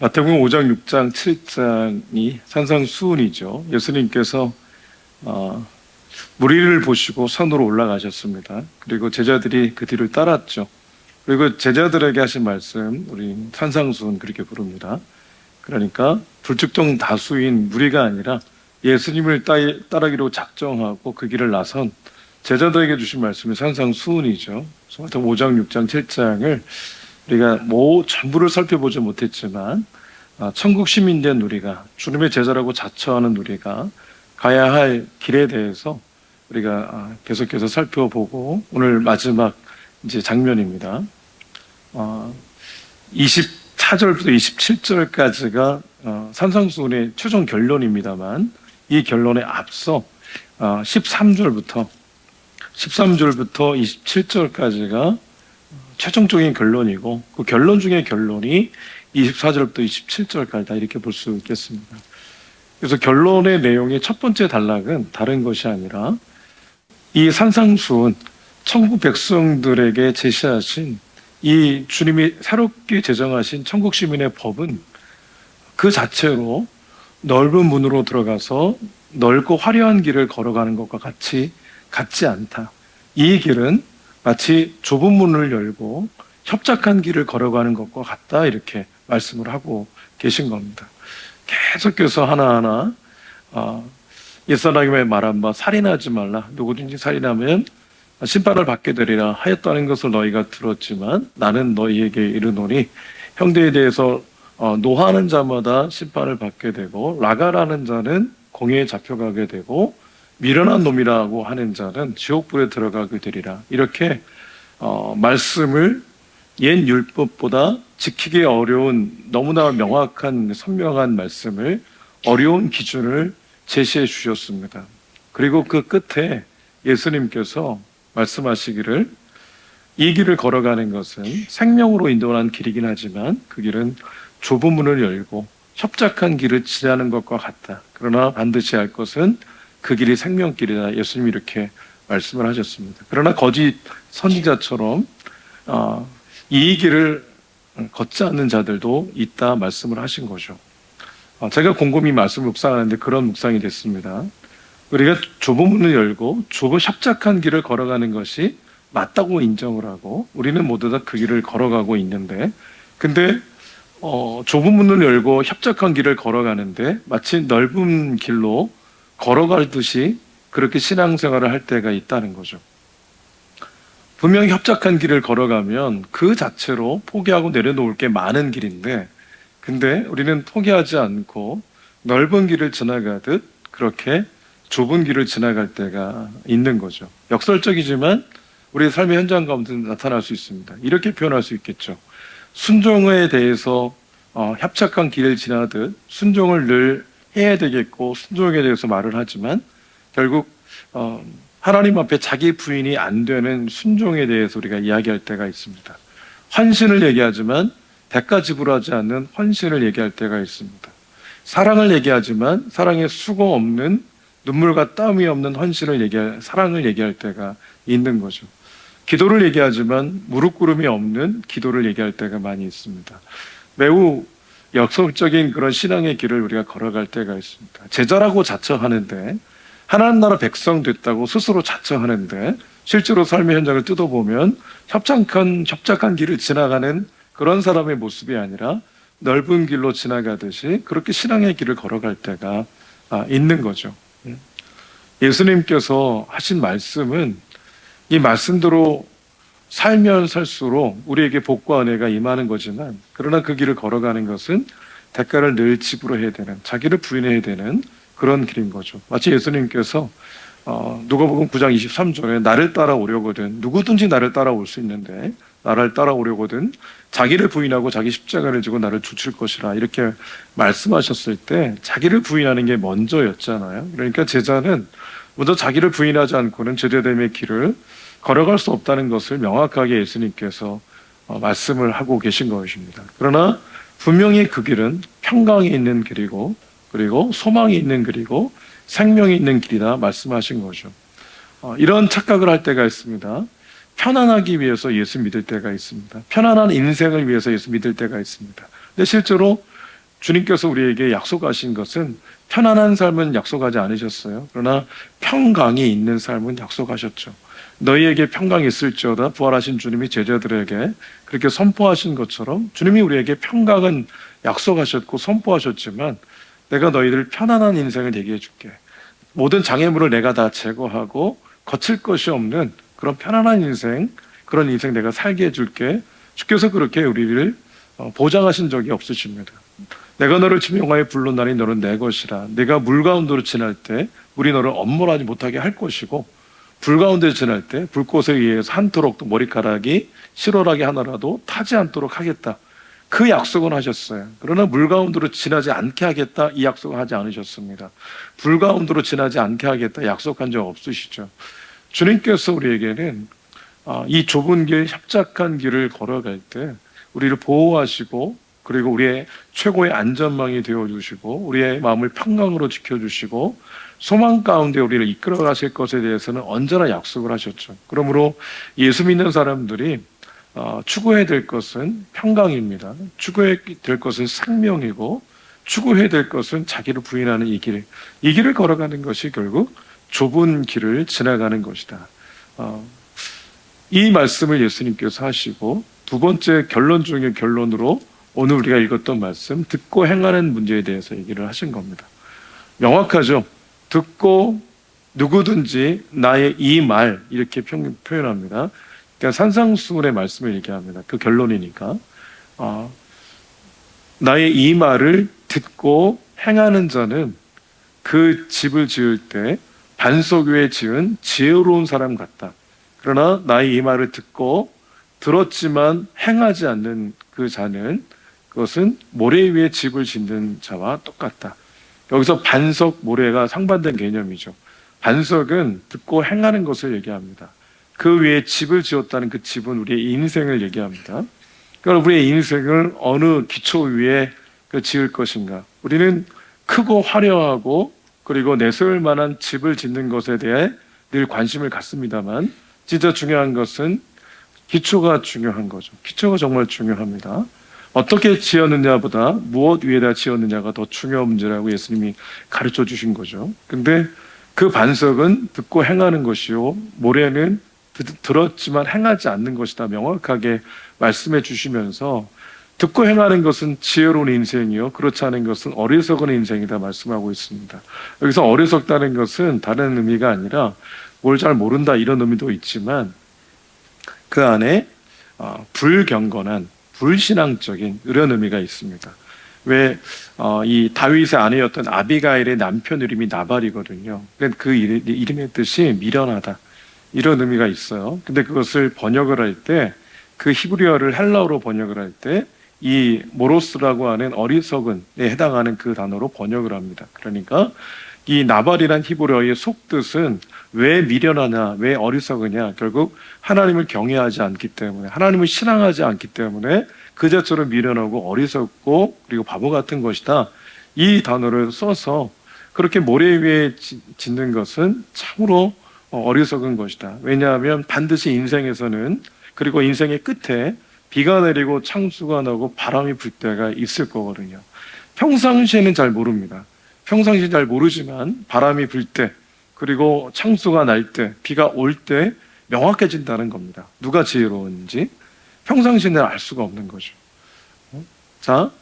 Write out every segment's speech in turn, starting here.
마태복음 5장, 6장, 7장이 산상수훈이죠. 예수님께서 무리를 보시고 산으로 올라가셨습니다. 그리고 제자들이 그 뒤를 따랐죠. 그리고 제자들에게 하신 말씀, 우리 산상수훈 그렇게 부릅니다. 그러니까 불특정 다수인 무리가 아니라 예수님을 따르기로 작정하고 그 길을 나선 제자들에게 주신 말씀이 산상수훈이죠. 그래서 마태복음 5장, 6장, 7장을 우리가 전부를 살펴보지 못했지만 천국 시민된 우리가, 주님의 제자라고 자처하는 우리가 가야 할 길에 대해서 우리가 계속해서 살펴보고, 오늘 마지막 이제 장면입니다. 24절부터 27절까지가 산상수훈의 최종 결론입니다.만 이 결론에 앞서 13절부터 27절까지가 최종적인 결론이고, 그 결론 중의 결론이 24절부터 27절까지다, 이렇게 볼 수 있겠습니다. 그래서 결론의 내용의 첫 번째 단락은 다른 것이 아니라 이 산상수훈, 천국 백성들에게 제시하신 이 주님이 새롭게 제정하신 천국 시민의 법은 그 자체로 넓은 문으로 들어가서 넓고 화려한 길을 걸어가는 것과 같지 않다. 이 길은 마치 좁은 문을 열고 협착한 길을 걸어가는 것과 같다, 이렇게 말씀을 하고 계신 겁니다. 계속해서 하나하나 옛사람의 말한 바 살인하지 말라, 누구든지 살인하면 심판을 받게 되리라 하였다는 것을 너희가 들었지만 나는 너희에게 이르노니 형제에 대해서 노하는 자마다 심판을 받게 되고, 라가라는 자는 공회에 잡혀가게 되고, 미련한 놈이라고 하는 자는 지옥불에 들어가게 되리라. 이렇게 말씀을 옛 율법보다 지키기 어려운, 너무나 명확한 선명한 말씀을, 어려운 기준을 제시해 주셨습니다. 그리고 그 끝에 예수님께서 말씀하시기를, 이 길을 걸어가는 것은 생명으로 인도하는 길이긴 하지만 그 길은 좁은 문을 열고 협착한 길을 지나는 것과 같다. 그러나 반드시 할 것은 그 길이 생명길이다. 예수님이 이렇게 말씀을 하셨습니다. 그러나 거짓 선지자처럼 이 길을 걷지 않는 자들도 있다 말씀을 하신 거죠. 제가 곰곰이 말씀을 묵상하는데 그런 묵상이 됐습니다. 우리가 좁은 문을 열고 좁은 협착한 길을 걸어가는 것이 맞다고 인정을 하고, 우리는 모두 다 그 길을 걸어가고 있는데, 근데 좁은 문을 열고 협착한 길을 걸어가는데 마치 넓은 길로 걸어가듯이 그렇게 신앙생활을 할 때가 있다는 거죠. 분명히 협착한 길을 걸어가면 그 자체로 포기하고 내려놓을 게 많은 길인데, 근데 우리는 포기하지 않고 넓은 길을 지나가듯 그렇게 좁은 길을 지나갈 때가 있는 거죠. 역설적이지만 우리의 삶의 현장 가운데 나타날 수 있습니다. 이렇게 표현할 수 있겠죠. 순종에 대해서 협착한 길을 지나듯 순종을 늘 해야 되겠고, 순종에 대해서 말을 하지만 결국 하나님 앞에 자기 부인이 안 되는 순종에 대해서 우리가 이야기할 때가 있습니다. 헌신을 얘기하지만 대가 지불하지 않는 헌신을 얘기할 때가 있습니다. 사랑을 얘기하지만 사랑에 수고 없는, 눈물과 땀이 없는 사랑을 얘기할 때가 있는 거죠. 기도를 얘기하지만 무릎 꿇음이 없는 기도를 얘기할 때가 많이 있습니다. 매우 역설적인 그런 신앙의 길을 우리가 걸어갈 때가 있습니다. 제자라고 자처하는데, 하나님 나라 백성 됐다고 스스로 자처하는데, 실제로 삶의 현장을 뜯어보면 협착한 길을 지나가는 그런 사람의 모습이 아니라 넓은 길로 지나가듯이 그렇게 신앙의 길을 걸어갈 때가 있는 거죠. 예수님께서 하신 말씀은 이 말씀대로 살면 살수록 우리에게 복과 은혜가 임하는 거지만, 그러나 그 길을 걸어가는 것은 대가를 늘 지불해야 되는, 자기를 부인해야 되는 그런 길인 거죠. 마치 예수님께서 누가복음 9장 23절에 나를 따라오려거든, 누구든지 나를 따라올 수 있는데 나를 따라오려거든 자기를 부인하고 자기 십자가를 지고 나를 좇을 것이라, 이렇게 말씀하셨을 때 자기를 부인하는 게 먼저였잖아요. 그러니까 제자는 먼저 자기를 부인하지 않고는 제자됨의 길을 걸어갈 수 없다는 것을 명확하게 예수님께서 말씀을 하고 계신 것입니다. 그러나 분명히 그 길은 평강이 있는 길이고, 그리고 소망이 있는 길이고, 생명이 있는 길이다 말씀하신 거죠. 이런 착각을 할 때가 있습니다. 편안하기 위해서 예수 믿을 때가 있습니다. 편안한 인생을 위해서 예수 믿을 때가 있습니다. 근데 실제로 주님께서 우리에게 약속하신 것은 편안한 삶은 약속하지 않으셨어요. 그러나 평강이 있는 삶은 약속하셨죠. 너희에게 평강이 있을지어다 부활하신 주님이 제자들에게 그렇게 선포하신 것처럼 주님이 우리에게 평강은 약속하셨고 선포하셨지만 내가 너희들 편안한 인생을 얘기해 줄게. 모든 장애물을 내가 다 제거하고 거칠 것이 없는 그런 편안한 인생, 그런 인생 내가 살게 해줄게. 주께서 그렇게 우리를 보장하신 적이 없으십니다. 내가 너를 지명하여 불렀나니 너는 내 것이라. 내가 물 가운데로 지날 때 물이 너를 엄몰하지 못하게 할 것이고 불 가운데 지날 때 불꽃에 의해서 한토록 또 머리카락이 실오라기 하나라도 타지 않도록 하겠다. 그 약속은 하셨어요. 그러나 물 가운데로 지나지 않게 하겠다 이 약속은 하지 않으셨습니다. 불 가운데로 지나지 않게 하겠다 약속한 적 없으시죠. 주님께서 우리에게는 이 좁은 길, 협착한 길을 걸어갈 때 우리를 보호하시고 그리고 우리의 최고의 안전망이 되어주시고 우리의 마음을 평강으로 지켜주시고 소망 가운데 우리를 이끌어 가실 것에 대해서는 언제나 약속을 하셨죠. 그러므로 예수 믿는 사람들이 추구해야 될 것은 평강입니다. 추구해야 될 것은 생명이고 추구해야 될 것은 자기를 부인하는 이 길을 걸어가는 것이 결국 좁은 길을 지나가는 것이다. 이 말씀을 예수님께서 하시고 두 번째 결론 중의 결론으로 오늘 우리가 읽었던 말씀 듣고 행하는 문제에 대해서 얘기를 하신 겁니다. 명확하죠. 듣고 누구든지 나의 이 말 이렇게 표현합니다. 그러니까 산상수훈의 말씀을 얘기합니다. 그 결론이니까 나의 이 말을 듣고 행하는 자는 그 집을 지을 때 반석 위에 지은 지혜로운 사람 같다. 그러나 나의 이 말을 듣고 들었지만 행하지 않는 그 자는 그것은 모래 위에 집을 짓는 자와 똑같다. 여기서 반석, 모래가 상반된 개념이죠. 반석은 듣고 행하는 것을 얘기합니다. 그 위에 집을 지었다는 그 집은 우리의 인생을 얘기합니다. 그러니까 우리의 인생을 어느 기초 위에 지을 것인가. 우리는 크고 화려하고 그리고 내세울 만한 집을 짓는 것에 대해 늘 관심을 갖습니다만 진짜 중요한 것은 기초가 중요한 거죠. 기초가 정말 중요합니다. 어떻게 지었느냐보다 무엇 위에다 지었느냐가 더 중요한 문제라고 예수님이 가르쳐 주신 거죠. 근데 그 반석은 듣고 행하는 것이요 모래는 들었지만 행하지 않는 것이다 명확하게 말씀해 주시면서 듣고 행하는 것은 지혜로운 인생이요 그렇지 않은 것은 어리석은 인생이다 말씀하고 있습니다. 여기서 어리석다는 것은 다른 의미가 아니라 뭘 잘 모른다 이런 의미도 있지만 그 안에 불경건한 불신앙적인 이런 의미가 있습니다. 왜 이 다윗의 아내였던 아비가일의 남편 이름이 나발이거든요. 그 이름의 뜻이 미련하다 이런 의미가 있어요. 근데 그것을 번역을 할 때 그 히브리어를 헬라어로 번역을 할 때 이 모로스라고 하는 어리석은에 해당하는 그 단어로 번역을 합니다. 그러니까 이 나발이란 히브리어의 속뜻은 왜 미련하냐, 왜 어리석으냐, 결국 하나님을 경외하지 않기 때문에, 하나님을 신앙하지 않기 때문에 그 자체로 미련하고 어리석고 그리고 바보 같은 것이다. 이 단어를 써서 그렇게 모래 위에 짓는 것은 참으로 어리석은 것이다. 왜냐하면 반드시 인생에서는 그리고 인생의 끝에 비가 내리고 창수가 나고 바람이 불 때가 있을 거거든요. 평상시에는 잘 모릅니다. 평상시에 잘 모르지만 바람이 불 때 그리고 창수가 날 때 비가 올 때 명확해진다는 겁니다. 누가 지혜로운지 평상시에는 알 수가 없는 거죠. 자,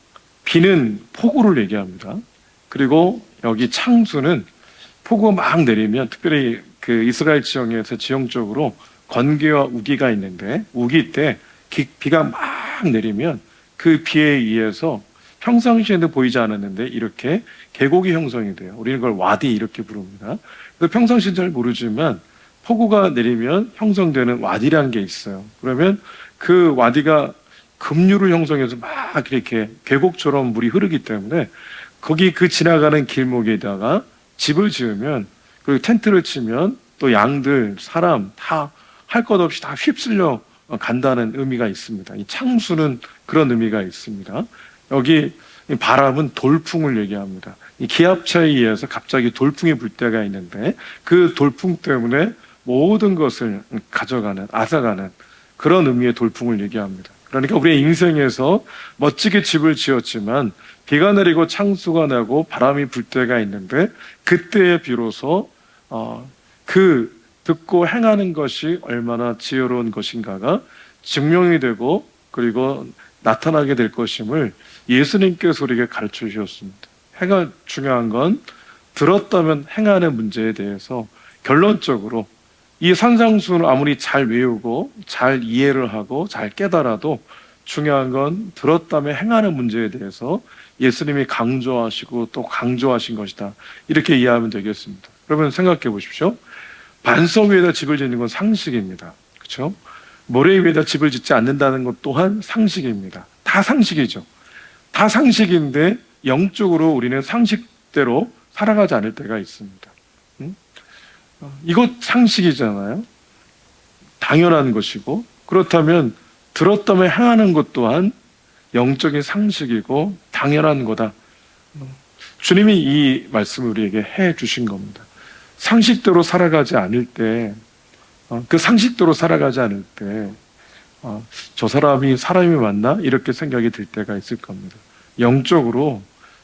비는 폭우를 얘기합니다. 그리고 여기 창수는 폭우가 막 내리면 특별히 그 이스라엘 지형에서 지형적으로 건기와 우기가 있는데 우기 때 비가 막 내리면 그 비에 의해서 평상시에는 보이지 않았는데 이렇게 계곡이 형성이 돼요. 우리는 그걸 와디 이렇게 부릅니다. 평상시는 잘 모르지만 폭우가 내리면 형성되는 와디라는 게 있어요. 그러면 그 와디가 급류를 형성해서 막 이렇게 계곡처럼 물이 흐르기 때문에 거기 그 지나가는 길목에다가 집을 지으면 그리고 텐트를 치면 또 양들, 사람 다 할 것 없이 다 휩쓸려 간다는 의미가 있습니다. 이 창수는 그런 의미가 있습니다. 여기 바람은 돌풍을 얘기합니다. 이 기압차에 의해서 갑자기 돌풍이 불 때가 있는데 그 돌풍 때문에 모든 것을 가져가는, 앗아가는 그런 의미의 돌풍을 얘기합니다. 그러니까 우리의 인생에서 멋지게 집을 지었지만 비가 내리고 창수가 나고 바람이 불 때가 있는데 그때에 비로소 그 듣고 행하는 것이 얼마나 지혜로운 것인가가 증명이 되고 그리고 나타나게 될 것임을 예수님께서 우리에게 가르쳐 주셨습니다. 해가 중요한 건 들었다면 행하는 문제에 대해서 결론적으로 이 산상수훈을 아무리 잘 외우고 잘 이해를 하고 잘 깨달아도 중요한 건 들었다면 행하는 문제에 대해서 예수님이 강조하시고 또 강조하신 것이다. 이렇게 이해하면 되겠습니다. 여러분 생각해 보십시오. 반석 위에다 집을 짓는 건 상식입니다. 그렇죠? 모래 위에다 집을 짓지 않는다는 것 또한 상식입니다. 다 상식이죠. 다 상식인데 영적으로 우리는 상식대로 살아가지 않을 때가 있습니다. 이것 상식이잖아요. 당연한 것이고 그렇다면 들었다면 행하는 것 또한 영적인 상식이고 당연한 거다. 주님이 이 말씀을 우리에게 해 주신 겁니다. 상식대로 살아가지 않을 때, 그 상식대로 살아가지 않을 때, 저 사람이 사람이 맞나? 이렇게 생각이 들 때가 있을 겁니다. 영적으로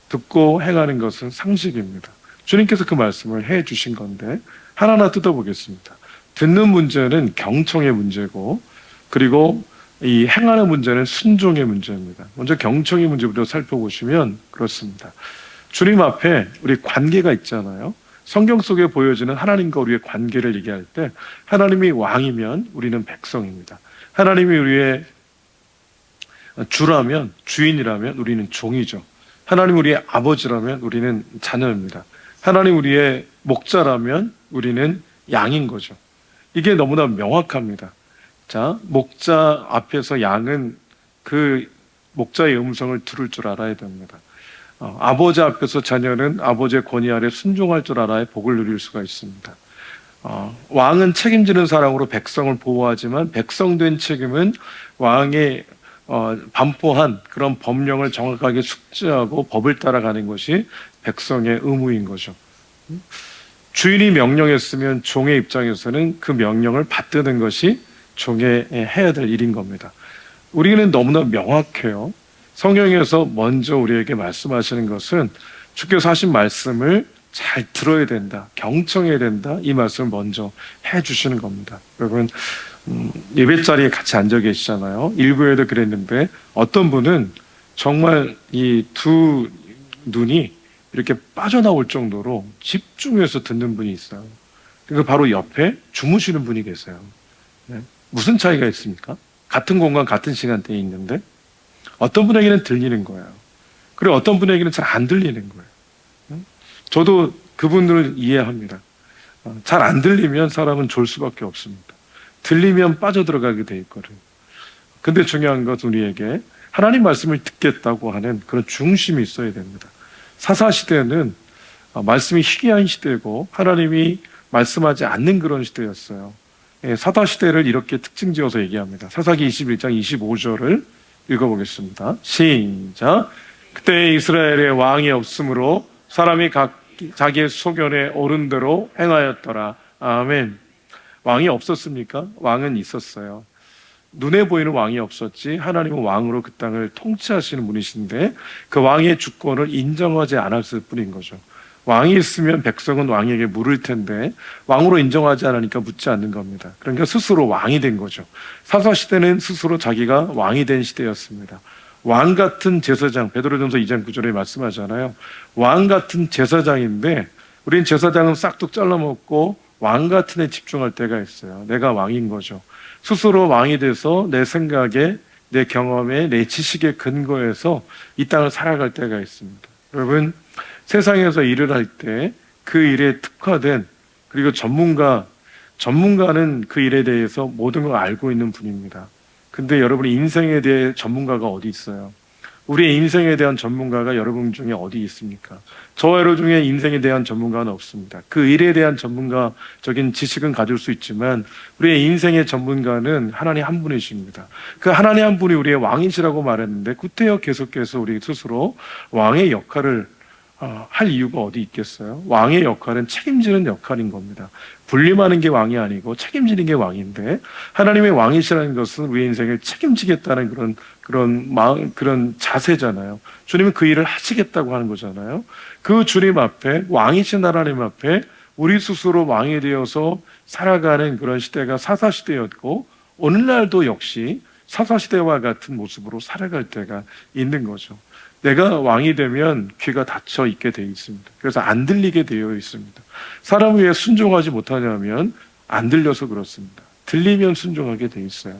듣고 행하는 것은 상식입니다. 주님께서 그 말씀을 해 주신 건데 하나하나 뜯어보겠습니다. 듣는 문제는 경청의 문제고 그리고 이 행하는 문제는 순종의 문제입니다. 먼저 경청의 문제부터 살펴보시면 그렇습니다. 주님 앞에 우리 관계가 있잖아요. 성경 속에 보여지는 하나님과 우리의 관계를 얘기할 때 하나님이 왕이면 우리는 백성입니다. 하나님이 우리의 주라면, 주인이라면 우리는 종이죠. 하나님 우리의 아버지라면 우리는 자녀입니다. 하나님 우리의 목자라면 우리는 양인 거죠. 이게 너무나 명확합니다. 자, 목자 앞에서 양은 그 목자의 음성을 들을 줄 알아야 됩니다. 아버지 앞에서 자녀는 아버지의 권위 아래 순종할 줄 알아야 복을 누릴 수가 있습니다. 왕은 책임지는 사랑으로 백성을 보호하지만 백성된 책임은 왕의 반포한 그런 법령을 정확하게 숙지하고 법을 따라가는 것이 백성의 의무인 거죠. 주인이 명령했으면 종의 입장에서는 그 명령을 받드는 것이 종의 해야 될 일인 겁니다. 우리는 너무나 명확해요. 성경에서 먼저 우리에게 말씀하시는 것은 주께서 하신 말씀을 잘 들어야 된다, 경청해야 된다, 이 말씀을 먼저 해주시는 겁니다. 여러분 예배 자리에 같이 앉아 계시잖아요. 일부에도 그랬는데 어떤 분은 정말 이 두 눈이 이렇게 빠져나올 정도로 집중해서 듣는 분이 있어요. 그 바로 옆에 주무시는 분이 계세요. 네. 무슨 차이가 있습니까? 같은 공간 같은 시간대에 있는데 어떤 분에게는 들리는 거예요. 그리고 어떤 분에게는 잘 안 들리는 거예요. 저도 그분들을 이해합니다. 잘 안 들리면 사람은 졸 수밖에 없습니다. 들리면 빠져들어가게 돼 있거든요. 근데 중요한 것은 우리에게 하나님 말씀을 듣겠다고 하는 그런 중심이 있어야 됩니다. 사사시대는 말씀이 희귀한 시대고 하나님이 말씀하지 않는 그런 시대였어요. 사사시대를 이렇게 특징 지어서 얘기합니다. 사사기 21장 25절을 읽어보겠습니다. 시작. 그때 이스라엘에 왕이 없으므로 사람이 자기의 소견에 옳은 대로 행하였더라. 아멘. 왕이 없었습니까? 왕은 있었어요. 눈에 보이는 왕이 없었지 하나님은 왕으로 그 땅을 통치하시는 분이신데 그 왕의 주권을 인정하지 않았을 뿐인 거죠. 왕이 있으면 백성은 왕에게 물을 텐데 왕으로 인정하지 않으니까 묻지 않는 겁니다. 그러니까 스스로 왕이 된 거죠. 사사시대는 스스로 자기가 왕이 된 시대였습니다. 왕 같은 제사장, 베드로전서 2장 9절에 말씀하잖아요. 왕 같은 제사장인데 우린 제사장은 싹둑 잘라먹고 왕 같은 데 집중할 때가 있어요. 내가 왕인 거죠. 스스로 왕이 돼서 내 생각에, 내 경험에, 내 지식에 근거해서 이 땅을 살아갈 때가 있습니다. 여러분, 세상에서 일을 할 때 그 일에 특화된 그리고 전문가는 그 일에 대해서 모든 걸 알고 있는 분입니다. 근데 여러분의 인생에 대해 전문가가 어디 있어요? 우리의 인생에 대한 전문가가 여러분 중에 어디 있습니까? 저와 여러분 중에 인생에 대한 전문가는 없습니다. 그 일에 대한 전문가적인 지식은 가질 수 있지만 우리의 인생의 전문가는 하나님 한 분이십니다. 그 하나님 한 분이 우리의 왕이시라고 말했는데 구태여 계속해서 우리 스스로 왕의 역할을 할 이유가 어디 있겠어요? 왕의 역할은 책임지는 역할인 겁니다. 군림하는 게 왕이 아니고 책임지는 게 왕인데, 하나님의 왕이시라는 것은 우리 인생을 책임지겠다는 그런 마음, 그런 자세잖아요. 주님은 그 일을 하시겠다고 하는 거잖아요. 그 주님 앞에, 왕이신 하나님 앞에 우리 스스로 왕이 되어서 살아가는 그런 시대가 사사시대였고, 오늘날도 역시 사사시대와 같은 모습으로 살아갈 때가 있는 거죠. 내가 왕이 되면 귀가 닫혀 있게 되어 있습니다. 그래서 안 들리게 되어 있습니다. 사람을 왜 순종하지 못하냐면 안 들려서 그렇습니다. 들리면 순종하게 되어 있어요.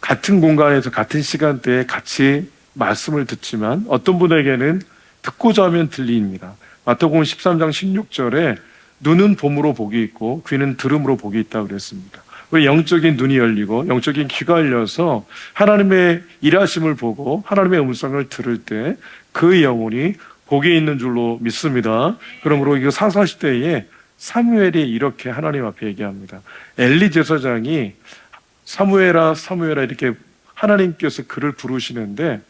같은 공간에서 같은 시간대에 같이 말씀을 듣지만 어떤 분에게는 듣고자 하면 들립니다. 마태복음 13장 16절에 눈은 봄으로 복이 있고 귀는 들음으로 복이 있다고 그랬습니다. 왜 영적인 눈이 열리고 영적인 귀가 열려서 하나님의 일하심을 보고 하나님의 음성을 들을 때 그 영혼이 복이 있는 줄로 믿습니다. 그러므로 이거 사사시대에 사무엘이 이렇게 하나님 앞에 얘기합니다. 엘리 제사장이 사무엘아 사무엘아 이렇게 하나님께서 그를 부르시는데,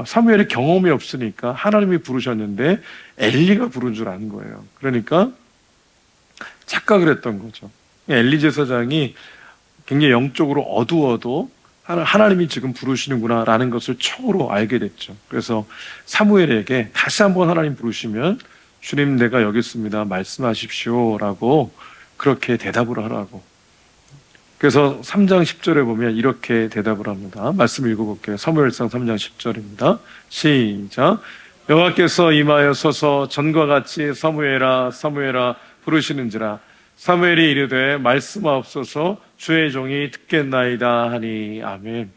사무엘이 경험이 없으니까 하나님이 부르셨는데 엘리가 부른 줄 아는 거예요. 그러니까 착각을 했던 거죠. 엘리 제사장이 굉장히 영적으로 어두워도 하나님이 지금 부르시는구나 라는 것을 촉으로 알게 됐죠. 그래서 사무엘에게 다시 한번 하나님 부르시면 주님 내가 여기 있습니다 말씀하십시오 라고 그렇게 대답을 하라고. 그래서 3장 10절에 보면 이렇게 대답을 합니다. 말씀 읽어볼게요. 사무엘상 3장 10절입니다. 시작. 여호와께서 임하여 서서 전과 같이 사무엘아 사무엘아 부르시는지라. 사무엘이 이르되 말씀하옵소서 주의 종이 듣겠나이다 하니. 아멘.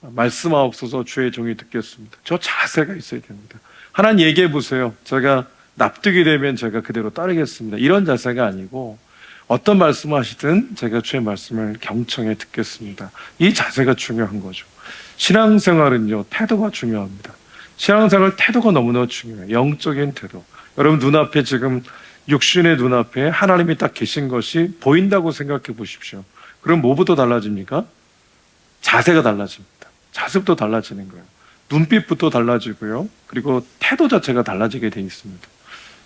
말씀하옵소서 주의 종이 듣겠습니다. 저 자세가 있어야 됩니다. 하나님 얘기해 보세요. 제가 납득이 되면 제가 그대로 따르겠습니다. 이런 자세가 아니고 어떤 말씀하시든 제가 주의 말씀을 경청해 듣겠습니다. 이 자세가 중요한 거죠. 신앙생활은요 태도가 중요합니다. 신앙생활 태도가 너무나 중요해요. 영적인 태도. 여러분 눈앞에 지금 육신의 눈앞에 하나님이 딱 계신 것이 보인다고 생각해 보십시오. 그럼 뭐부터 달라집니까? 자세가 달라집니다. 자세부터 달라지는 거예요. 눈빛부터 달라지고요. 그리고 태도 자체가 달라지게 돼 있습니다.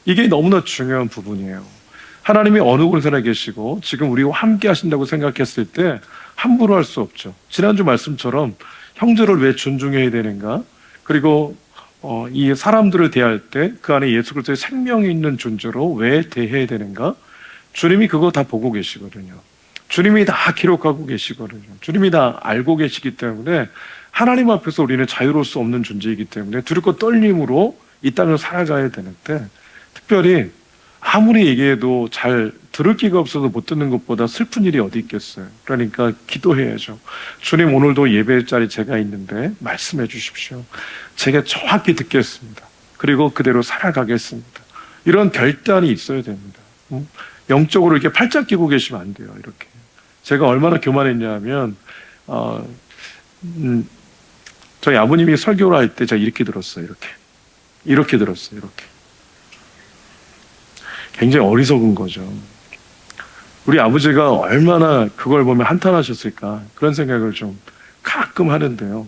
이게 너무나 중요한 부분이에요. 하나님이 어느 곳에 계시고 지금 우리와 함께 하신다고 생각했을 때 함부로 할 수 없죠. 지난주 말씀처럼 형제를 왜 존중해야 되는가? 그리고 이 사람들을 대할 때 그 안에 예수 그리스도의 생명이 있는 존재로 왜 대해야 되는가? 주님이 그거 다 보고 계시거든요. 주님이 다 기록하고 계시거든요. 주님이 다 알고 계시기 때문에 하나님 앞에서 우리는 자유로울 수 없는 존재이기 때문에 두렵고 떨림으로 이 땅을 살아가야 되는데, 특별히 아무리 얘기해도 잘 들을 기가 없어서 못 듣는 것보다 슬픈 일이 어디 있겠어요. 그러니까 기도해야죠. 주님 오늘도 예배 자리 제가 있는데 말씀해 주십시오. 제가 정확히 듣겠습니다. 그리고 그대로 살아가겠습니다. 이런 결단이 있어야 됩니다. 영적으로 이렇게 팔짱 끼고 계시면 안 돼요. 이렇게 제가 얼마나 교만했냐면 저희 아버님이 설교를 할 때 제가 이렇게 들었어요. 이렇게 들었어요. 이렇게 굉장히 어리석은 거죠. 우리 아버지가 얼마나 그걸 보면 한탄하셨을까 그런 생각을 좀 가끔 하는데요.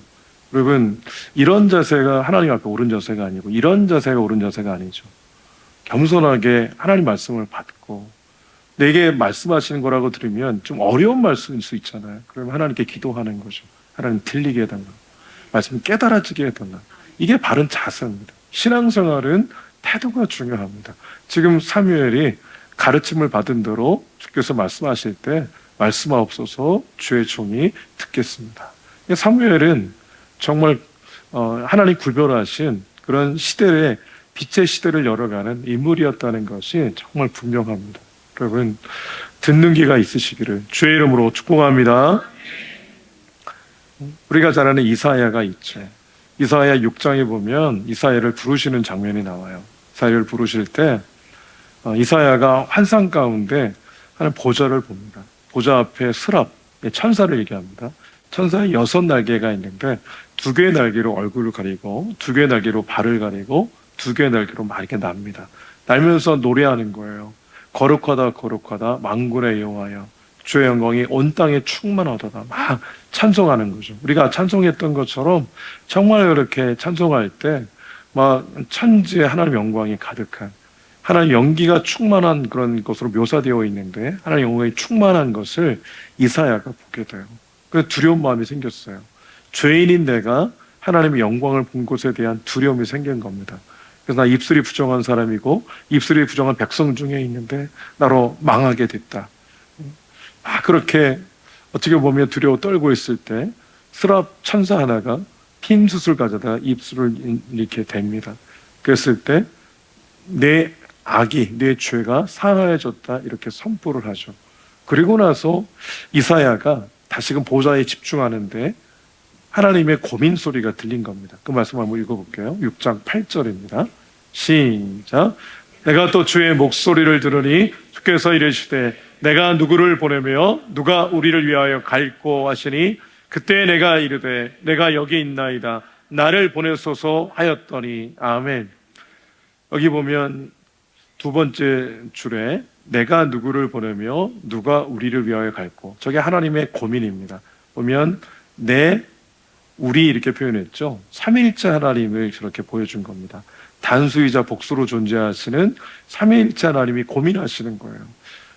여러분 이런 자세가 하나님 앞에 옳은 자세가 아니고 이런 자세가 옳은 자세가 아니죠. 겸손하게 하나님 말씀을 받고 내게 말씀하시는 거라고 들으면 좀 어려운 말씀일 수 있잖아요. 그러면 하나님께 기도하는 거죠. 하나님 들리게 해달라. 말씀 깨달아지게 해달라. 이게 바른 자세입니다. 신앙생활은 태도가 중요합니다. 지금 사무엘이 가르침을 받은 대로 주께서 말씀하실 때 말씀하옵소서 주의 종이 듣겠습니다. 사무엘은 정말 하나님 구별하신 그런 시대에 빛의 시대를 열어가는 인물이었다는 것이 정말 분명합니다. 여러분 듣는 귀가 있으시기를 주의 이름으로 축복합니다. 우리가 잘 아는 이사야가 있죠. 이사야 6장에 보면 이사야를 부르시는 장면이 나와요. 이사야를 부르실 때 이사야가 환상 가운데 하는 보좌를 봅니다. 보좌 앞에 스랍, 천사를 얘기합니다. 천사의 6날개가 있는데 2개의 날개로 얼굴을 가리고 2개의 날개로 발을 가리고 2개의 날개로 막 이렇게 납니다. 날면서 노래하는 거예요. 거룩하다 거룩하다 만군의 여호와여 주의 영광이 온 땅에 충만하도다. 막 찬송하는 거죠. 우리가 찬송했던 것처럼 정말 이렇게 찬송할 때 막 천지에 하나님 영광이 가득한, 하나님 연기가 충만한 그런 것으로 묘사되어 있는데 하나님 영광이 충만한 것을 이사야가 보게 돼요. 그래서 두려운 마음이 생겼어요. 죄인인 내가 하나님의 영광을 본 것에 대한 두려움이 생긴 겁니다. 그래서 나 입술이 부정한 사람이고 입술이 부정한 백성 중에 있는데 나로 망하게 됐다. 그렇게 어떻게 보면 두려워 떨고 있을 때 스랍 천사 하나가 핀 숯을 가져다 입술을 이렇게 댑니다. 그랬을 때 내 악이, 내 죄가 사하해졌다 이렇게 선포를 하죠. 그리고 나서 이사야가 다시금 보좌에 집중하는데 하나님의 고민 소리가 들린 겁니다. 그 말씀 한번 읽어볼게요. 6장 8절입니다. 시작. 내가 또 주의 목소리를 들으니 주께서 이르시되 내가 누구를 보내며 누가 우리를 위하여 갈고 하시니 그때 내가 이르되 내가 여기 있나이다 나를 보내소서 하였더니. 아멘. 여기 보면 두 번째 줄에 내가 누구를 보내며 누가 우리를 위하여 갈고, 저게 하나님의 고민입니다. 보면 우리 이렇게 표현했죠. 삼위일체 하나님을 저렇게 보여준 겁니다. 단수이자 복수로 존재하시는 삼위일체 하나님이 고민하시는 거예요.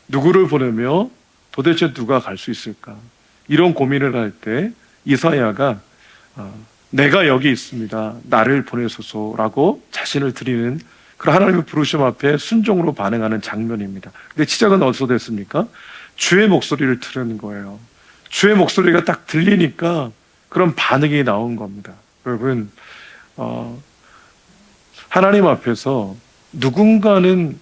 누구를 보내며 도대체 누가 갈 수 있을까? 이런 고민을 할 때 이사야가 내가 여기 있습니다. 나를 보내소서라고 자신을 드리는 그런 하나님의 부르심 앞에 순종으로 반응하는 장면입니다. 근데 시작은 어디서 됐습니까? 주의 목소리를 들은 거예요. 주의 목소리가 딱 들리니까 그런 반응이 나온 겁니다. 여러분, 하나님 앞에서 누군가는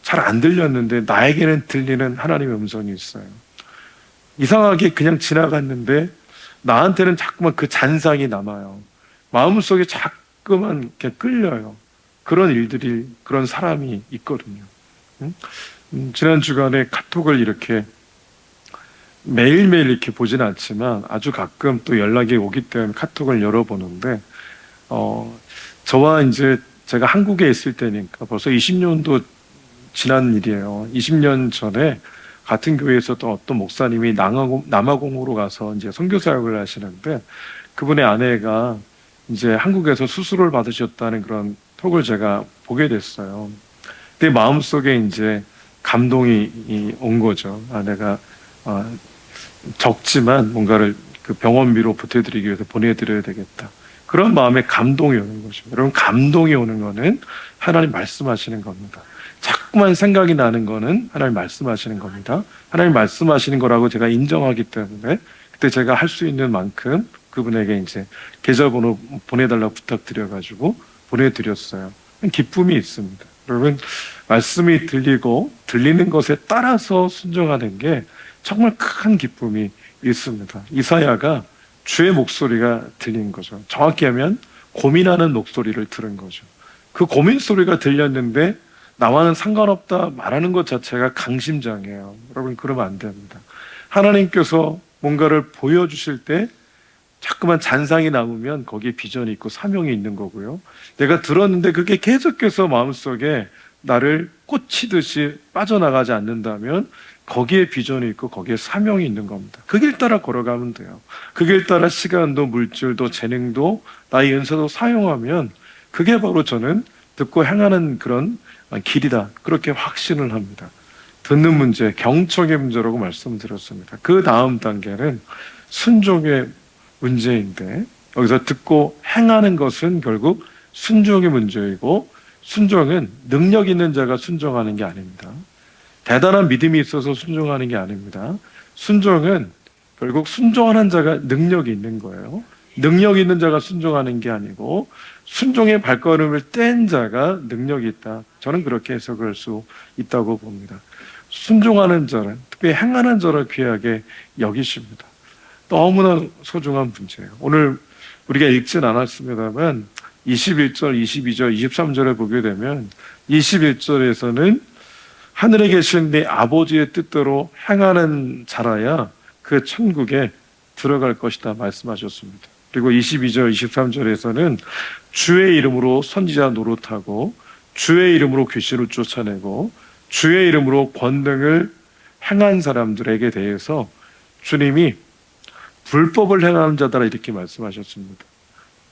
잘 안 들렸는데 나에게는 들리는 하나님의 음성이 있어요. 이상하게 그냥 지나갔는데 나한테는 자꾸만 그 잔상이 남아요. 마음속에 자꾸만 이렇게 끌려요. 그런 일들이, 그런 사람이 있거든요. 지난 주간에 카톡을 이렇게 매일매일 이렇게 보진 않지만 아주 가끔 또 연락이 오기 때문에 카톡을 열어보는데, 저와 이제 제가 한국에 있을 때니까 벌써 20년도 지난 일이에요. 20년 전에 같은 교회에서 또 어떤 목사님이 남아공으로 가서 이제 선교 사역을 하시는데 그분의 아내가 이제 한국에서 수술을 받으셨다는 그런 톡을 제가 보게 됐어요. 내 마음속에 이제 감동이 온 거죠. 내가 적지만 뭔가를 그 병원비로 보태드리기 위해서 보내드려야 되겠다. 그런 마음에 감동이 오는 거죠. 여러분, 감동이 오는 거는 하나님 말씀하시는 겁니다. 자꾸만 생각이 나는 거는 하나님 말씀하시는 겁니다. 하나님 말씀하시는 거라고 제가 인정하기 때문에 그때 제가 할 수 있는 만큼 그분에게 이제 계좌번호 보내달라고 부탁드려가지고 보내드렸어요. 기쁨이 있습니다. 여러분, 말씀이 들리고 들리는 것에 따라서 순종하는 게 정말 큰 기쁨이 있습니다. 이사야가 주의 목소리가 들린 거죠. 정확히 하면 고민하는 목소리를 들은 거죠. 그 고민 소리가 들렸는데 나와는 상관없다 말하는 것 자체가 강심장이에요. 여러분, 그러면 안 됩니다. 하나님께서 뭔가를 보여주실 때 자꾸만 잔상이 남으면 거기에 비전이 있고 사명이 있는 거고요. 내가 들었는데 그게 계속해서 마음속에 나를 꽂히듯이 빠져나가지 않는다면 거기에 비전이 있고 거기에 사명이 있는 겁니다. 그 길 따라 걸어가면 돼요. 그 길 따라 시간도 물질도 재능도 나의 연세도 사용하면 그게 바로 저는 듣고 행하는 그런 길이다. 그렇게 확신을 합니다. 듣는 문제, 경청의 문제라고 말씀드렸습니다. 그 다음 단계는 순종의 문제인데 여기서 듣고 행하는 것은 결국 순종의 문제이고, 순종은 능력 있는 자가 순종하는 게 아닙니다. 대단한 믿음이 있어서 순종하는 게 아닙니다. 순종은 결국 순종하는 자가 능력이 있는 거예요. 능력 있는 자가 순종하는 게 아니고 순종의 발걸음을 뗀 자가 능력이 있다. 저는 그렇게 해석할 수 있다고 봅니다. 순종하는 자는, 특히 행하는 자를 귀하게 여기십니다. 너무나 소중한 문제예요. 오늘 우리가 읽진 않았습니다만 21절, 22절, 23절에 보게 되면 21절에서는 하늘에 계신 네 아버지의 뜻대로 행하는 자라야 그 천국에 들어갈 것이다 말씀하셨습니다. 그리고 22절, 23절에서는 주의 이름으로 선지자 노릇하고 주의 이름으로 귀신을 쫓아내고 주의 이름으로 권능을 행한 사람들에게 대해서 주님이 불법을 행하는 자들아 이렇게 말씀하셨습니다.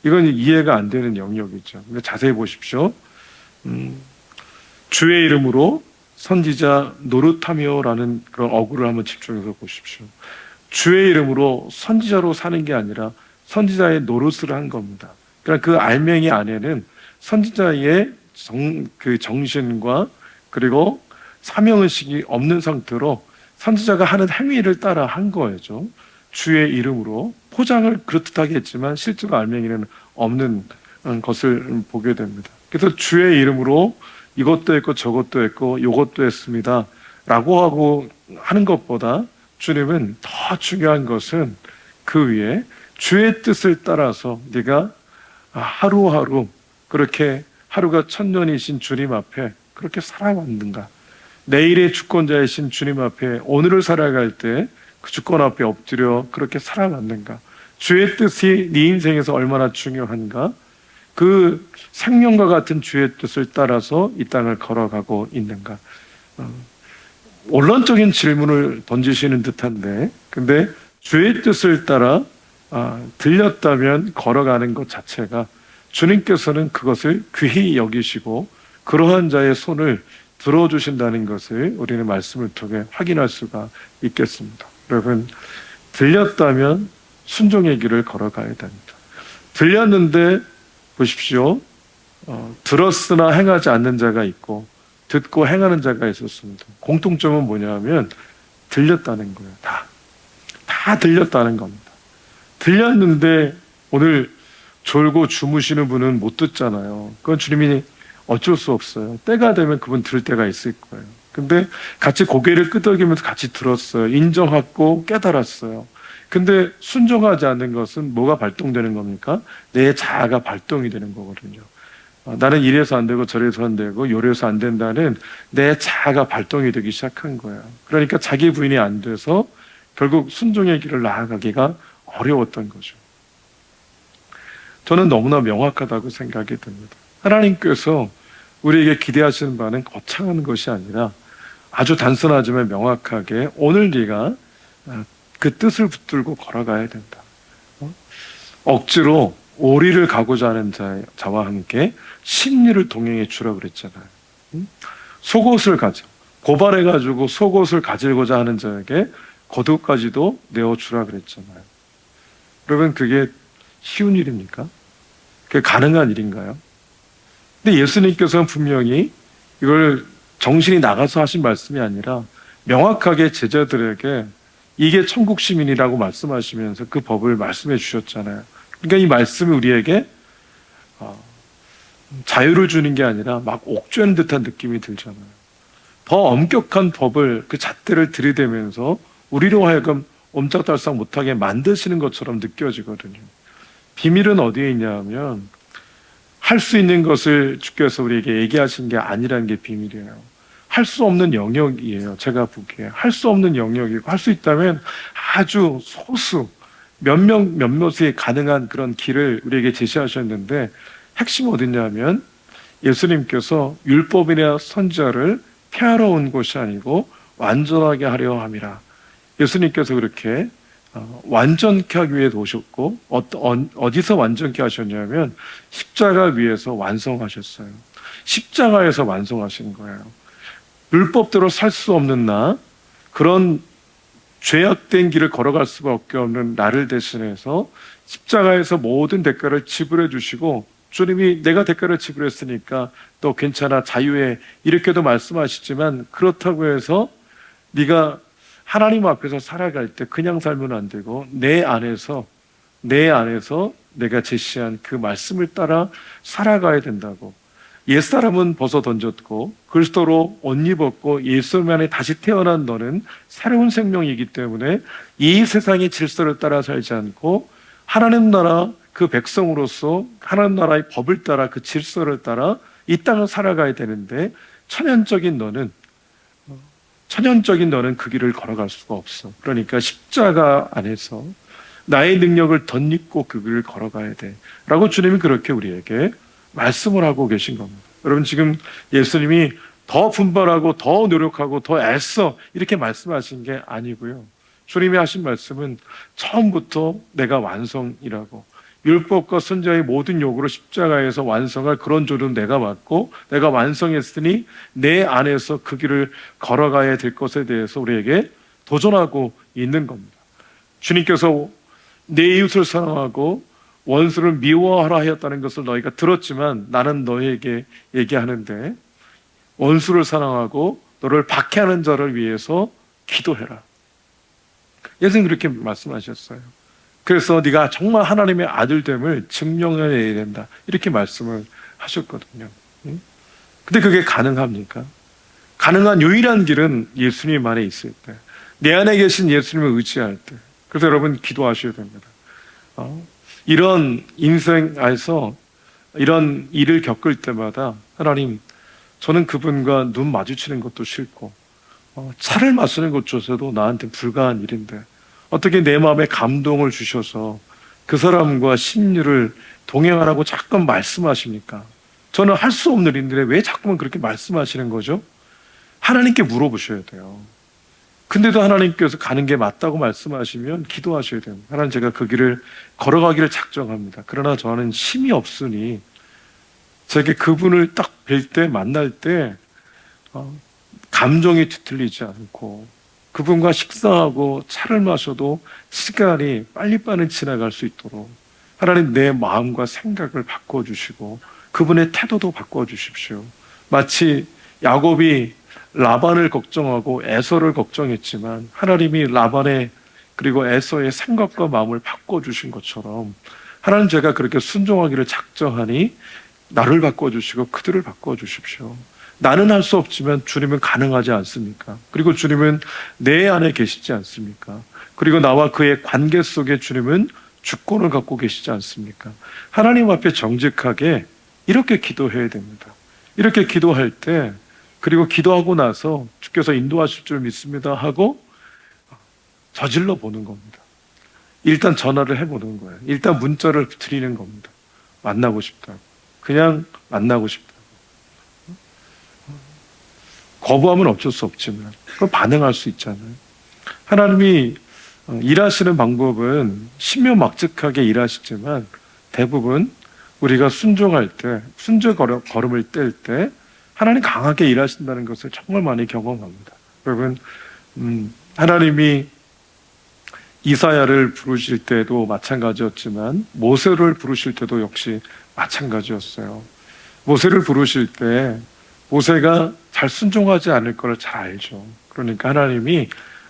이건 이해가 안 되는 영역이죠. 근데 자세히 보십시오. 주의 이름으로 선지자 노릇하며라는 그런 어구를 한번 집중해서 보십시오. 주의 이름으로 선지자로 사는 게 아니라 선지자의 노릇을 한 겁니다. 그러니까 그 알맹이 안에는 선지자의 그 정신과 그리고 사명의식이 없는 상태로 선지자가 하는 행위를 따라 한 거죠. 주의 이름으로 포장을 그렇듯하게 했지만 실제로 알맹이는 없는 것을 보게 됩니다. 그래서 주의 이름으로 이것도 했고 저것도 했고 이것도 했습니다 라고 하고 하는 것보다 주님은 더 중요한 것은 그 위에 주의 뜻을 따라서 네가 하루하루 그렇게 하루가 천년이신 주님 앞에 그렇게 살아왔는가, 내일의 주권자이신 주님 앞에 오늘을 살아갈 때 그 주권 앞에 엎드려 그렇게 살아왔는가, 주의 뜻이 네 인생에서 얼마나 중요한가, 그 생명과 같은 주의 뜻을 따라서 이 땅을 걸어가고 있는가. 원론적인 질문을 던지시는 듯한데, 근데 주의 뜻을 따라 들렸다면 걸어가는 것 자체가 주님께서는 그것을 귀히 여기시고 그러한 자의 손을 들어주신다는 것을 우리는 말씀을 통해 확인할 수가 있겠습니다. 여러분, 들렸다면 순종의 길을 걸어가야 됩니다. 들렸는데 보십시오. 들었으나 행하지 않는 자가 있고 듣고 행하는 자가 있었습니다. 공통점은 뭐냐면 들렸다는 거예요. 다 들렸다는 겁니다. 들렸는데 오늘 졸고 주무시는 분은 못 듣잖아요. 그건 주님이 어쩔 수 없어요. 때가 되면 그분 들을 때가 있을 거예요. 근데 같이 고개를 끄덕이면서 같이 들었어요. 인정하고 깨달았어요. 근데 순종하지 않는 것은 뭐가 발동되는 겁니까? 내 자아가 발동이 되는 거거든요. 나는 이래서 안 되고 저래서 안 되고 요래서 안 된다는 내 자아가 발동이 되기 시작한 거예요. 그러니까 자기 부인이 안 돼서 결국 순종의 길을 나아가기가 어려웠던 거죠. 저는 너무나 명확하다고 생각이 듭니다. 하나님께서 우리에게 기대하시는 바는 거창한 것이 아니라 아주 단순하지만 명확하게 오늘 네가 그 뜻을 붙들고 걸어가야 된다. 억지로 오리를 가고자 하는 자와 함께 심리를 동행해 주라 그랬잖아요. 속옷을 가져 고발해가지고 속옷을 가지고자 하는 자에게 겉옷까지도 내어주라 그랬잖아요. 여러분, 그게 쉬운 일입니까? 그게 가능한 일인가요? 근데 예수님께서는 분명히 이걸 정신이 나가서 하신 말씀이 아니라 명확하게 제자들에게 이게 천국 시민이라고 말씀하시면서 그 법을 말씀해 주셨잖아요. 그러니까 이 말씀이 우리에게 자유를 주는 게 아니라 막 옥죄는 듯한 느낌이 들잖아요. 더 엄격한 법을, 그 잣대를 들이대면서 우리로 하여금 옴짝달싹 못하게 만드시는 것처럼 느껴지거든요. 비밀은 어디에 있냐 하면 할 수 있는 것을 주께서 우리에게 얘기하신 게 아니라는 게 비밀이에요. 할 수 없는 영역이에요. 제가 보기에 할 수 없는 영역이고, 할 수 있다면 아주 소수 몇몇이 가능한 그런 길을 우리에게 제시하셨는데, 핵심은 어디냐면 예수님께서 율법이나 선지자를 폐하러 온 것이 아니고 완전하게 하려 함이라. 예수님께서 그렇게 완전케 하기 위해 오셨고, 어디서 완전케 하셨냐면 십자가 위에서 완성하셨어요. 십자가에서 완성하신 거예요. 율법대로 살 수 없는 나, 그런 죄악된 길을 걸어갈 수밖에 없는 나를 대신해서 십자가에서 모든 대가를 지불해 주시고, 주님이 내가 대가를 지불했으니까 또 괜찮아, 자유해, 이렇게도 말씀하시지만, 그렇다고 해서 네가 하나님 앞에서 살아갈 때 그냥 살면 안 되고 내 안에서 내가 제시한 그 말씀을 따라 살아가야 된다고. 옛사람은 벗어 던졌고 그리스도로 옷 입었고 예수님 안에 다시 태어난 너는 새로운 생명이기 때문에 이 세상의 질서를 따라 살지 않고 하나님 나라 그 백성으로서 하나님 나라의 법을 따라, 그 질서를 따라 이 땅을 살아가야 되는데, 천연적인 너는 그 길을 걸어갈 수가 없어. 그러니까 십자가 안에서 나의 능력을 덧입고 그 길을 걸어가야 돼 라고 주님이 그렇게 우리에게 말씀을 하고 계신 겁니다. 여러분, 지금 예수님이 더 분발하고 더 노력하고 더 애써 이렇게 말씀하신 게 아니고요. 주님이 하신 말씀은 처음부터 내가 완성이라고, 율법과 선지자의 모든 요구를 십자가에서 완성할 그런 조는 내가 받고 내가 완성했으니 내 안에서 그 길을 걸어가야 될 것에 대해서 우리에게 도전하고 있는 겁니다. 주님께서 내 이웃을 사랑하고 원수를 미워하라 하였다는 것을 너희가 들었지만 나는 너희에게 얘기하는데 원수를 사랑하고 너를 박해하는 자를 위해서 기도해라. 예수님 그렇게 말씀하셨어요. 그래서 네가 정말 하나님의 아들됨을 증명해내야 된다. 이렇게 말씀을 하셨거든요. 근데 그게 가능합니까? 가능한 유일한 길은 예수님 안에 있을 때, 내 안에 계신 예수님을 의지할 때. 그래서 여러분 기도하셔야 됩니다. 이런 인생에서 이런 일을 겪을 때마다 하나님, 저는 그분과 눈 마주치는 것도 싫고 차를 마시는 것조차도 나한테 불가한 일인데 어떻게 내 마음에 감동을 주셔서 그 사람과 심리를 동행하라고 자꾸 말씀하십니까? 저는 할 수 없는 일인데 왜 자꾸만 그렇게 말씀하시는 거죠? 하나님께 물어보셔야 돼요. 근데도 하나님께서 가는 게 맞다고 말씀하시면 기도하셔야 됩니다. 하나님, 제가 그 길을 걸어가기를 작정합니다. 그러나 저는 힘이 없으니 제게 그분을 딱 뵐 때, 만날 때 감정이 뒤틀리지 않고 그분과 식사하고 차를 마셔도 시간이 빨리빨리 지나갈 수 있도록 하나님, 내 마음과 생각을 바꿔주시고 그분의 태도도 바꿔주십시오. 마치 야곱이 라반을 걱정하고 에서를 걱정했지만 하나님이 라반의 그리고 에서의 생각과 마음을 바꿔주신 것처럼 하나님, 제가 그렇게 순종하기를 작정하니 나를 바꿔주시고 그들을 바꿔주십시오. 나는 할 수 없지만 주님은 가능하지 않습니까? 그리고 주님은 내 안에 계시지 않습니까? 그리고 나와 그의 관계 속에 주님은 주권을 갖고 계시지 않습니까? 하나님 앞에 정직하게 이렇게 기도해야 됩니다. 이렇게 기도할 때, 그리고 기도하고 나서 주께서 인도하실 줄 믿습니다 하고 저질러 보는 겁니다. 일단 전화를 해보는 거예요. 일단 문자를 드리는 겁니다. 만나고 싶다고. 그냥 만나고 싶다고. 거부하면 어쩔 수 없지만 그럼 반응할 수 있잖아요. 하나님이 일하시는 방법은 신묘막측하게 일하시지만 대부분 우리가 순종할 때, 순종 걸음을 뗄 때 하나님 강하게 일하신다는 것을 정말 많이 경험합니다. 여러분, 하나님이 이사야를 부르실 때도 마찬가지였지만 모세를 부르실 때도 역시 마찬가지였어요. 모세를 부르실 때 모세가 잘 순종하지 않을 걸 잘 알죠. 그러니까 하나님이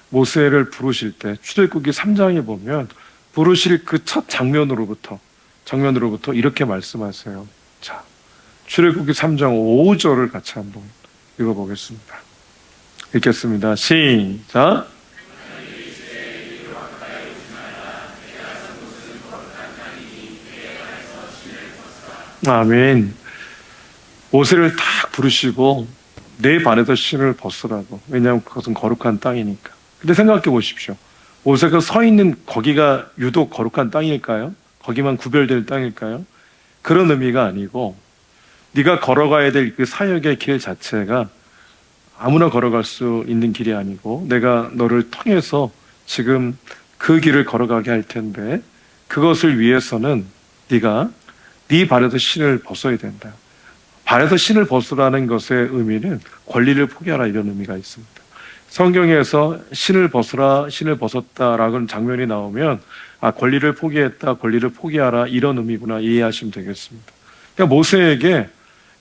모세를 부르실 때 출애굽기 3장에 보면 부르실 그 첫 장면으로부터 이렇게 말씀하세요. 자, 출애굽기 3장 5절을 같이 한번 읽어보겠습니다. 읽겠습니다. 시작. 아멘. 모세를 딱 부르시고 내 발에서 신을 벗으라고. 왜냐하면 그것은 거룩한 땅이니까. 근데 생각해 보십시오. 모세가 서 있는 거기가 유독 거룩한 땅일까요? 거기만 구별될 땅일까요? 그런 의미가 아니고 네가 걸어가야 될 그 사역의 길 자체가 아무나 걸어갈 수 있는 길이 아니고 내가 너를 통해서 지금 그 길을 걸어가게 할 텐데 그것을 위해서는 네가 네 발에서 신을 벗어야 된다. 발에서 신을 벗으라는 것의 의미는 권리를 포기하라 이런 의미가 있습니다. 성경에서 신을 벗으라, 신을 벗었다라는 장면이 나오면 권리를 포기했다, 권리를 포기하라 이런 의미구나 이해하시면 되겠습니다. 그러니까 모세에게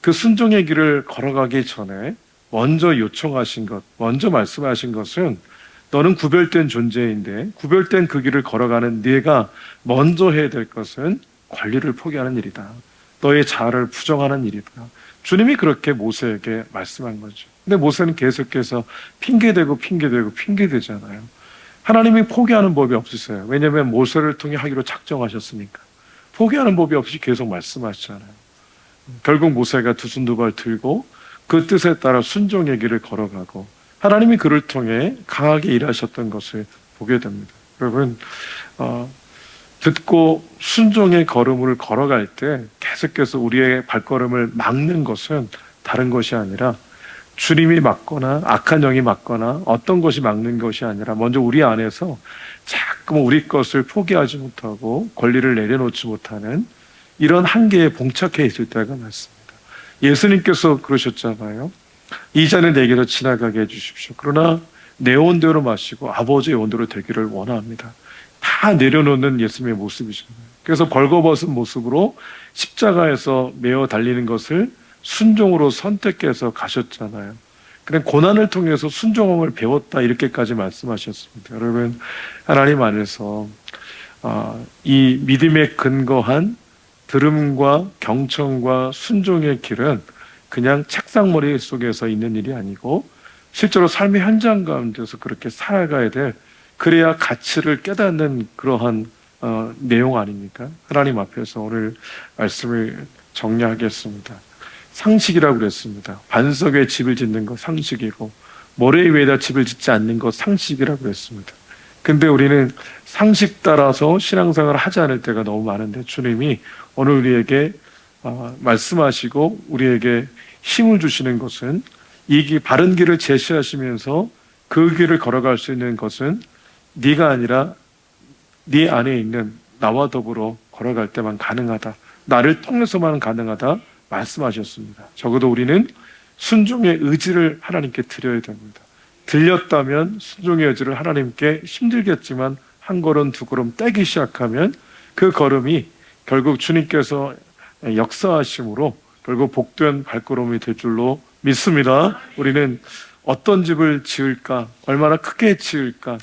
그 순종의 길을 걸어가기 전에 먼저 요청하신 것, 먼저 말씀하신 것은 너는 구별된 존재인데 구별된 그 길을 걸어가는 네가 먼저 해야 될 것은 권리를 포기하는 일이다. 너의 자아를 부정하는 일이다. 주님이 그렇게 모세에게 말씀한 거죠. 근데 모세는 계속해서 핑계대잖아요. 하나님이 포기하는 법이 없으세요. 왜냐하면 모세를 통해 하기로 작정하셨으니까. 포기하는 법이 없이 계속 말씀하시잖아요. 결국 모세가 두 손 두 발 들고 그 뜻에 따라 순종의 길을 걸어가고 하나님이 그를 통해 강하게 일하셨던 것을 보게 됩니다. 여러분, 듣고 순종의 걸음을 걸어갈 때 계속해서 우리의 발걸음을 막는 것은 다른 것이 아니라 주님이 막거나 악한 영이 막거나 어떤 것이 막는 것이 아니라 먼저 우리 안에서 자꾸 우리 것을 포기하지 못하고 권리를 내려놓지 못하는 이런 한계에 봉착해 있을 때가 많습니다. 예수님께서 그러셨잖아요. 이 잔을 내게로 지나가게 해주십시오. 그러나 내 온대로 마시고 아버지의 온대로 되기를 원합니다. 다 내려놓는 예수님의 모습이잖아요. 그래서 벌거벗은 모습으로 십자가에서 메어 달리는 것을 순종으로 선택해서 가셨잖아요. 그냥 고난을 통해서 순종함을 배웠다 이렇게까지 말씀하셨습니다. 여러분, 하나님 안에서 이 믿음에 근거한 들음과 경청과 순종의 길은 그냥 책상머리 속에서 있는 일이 아니고 실제로 삶의 현장 가운데서 그렇게 살아가야 될, 그래야 가치를 깨닫는 그러한 내용 아닙니까? 하나님 앞에서 오늘 말씀을 정리하겠습니다. 상식이라고 그랬습니다. 반석에 집을 짓는 것 상식이고 모래 위에다 집을 짓지 않는 것 상식이라고 그랬습니다. 근데 우리는 상식 따라서 신앙생활을 하지 않을 때가 너무 많은데 주님이 오늘 우리에게 말씀하시고 우리에게 힘을 주시는 것은 이 바른 길을 제시하시면서 그 길을 걸어갈 수 있는 것은 네가 아니라 네 안에 있는 나와 더불어 걸어갈 때만 가능하다. 나를 통해서만 가능하다 말씀하셨습니다. 적어도 우리는 순종의 의지를 하나님께 드려야 됩니다. 들렸다면 순종의 의지를 하나님께 힘들겠지만 한 걸음 두 걸음 떼기 시작하면 그 걸음이 결국 주님께서 역사하심으로 결국 복된 발걸음이 될 줄로 믿습니다. 우리는 어떤 집을 지을까, 얼마나 크게 지을까,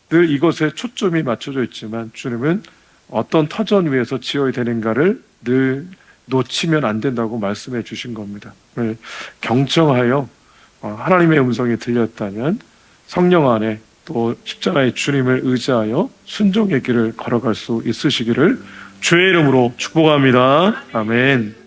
늘 이것에 초점이 맞춰져 있지만 주님은 어떤 터전 위에서 지어야 되는가를 늘 놓치면 안 된다고 말씀해 주신 겁니다. 경청하여 하나님의 음성이 들렸다면 성령 안에 또 십자가의 주님을 의지하여 순종의 길을 걸어갈 수 있으시기를 주의 이름으로 축복합니다. 아멘.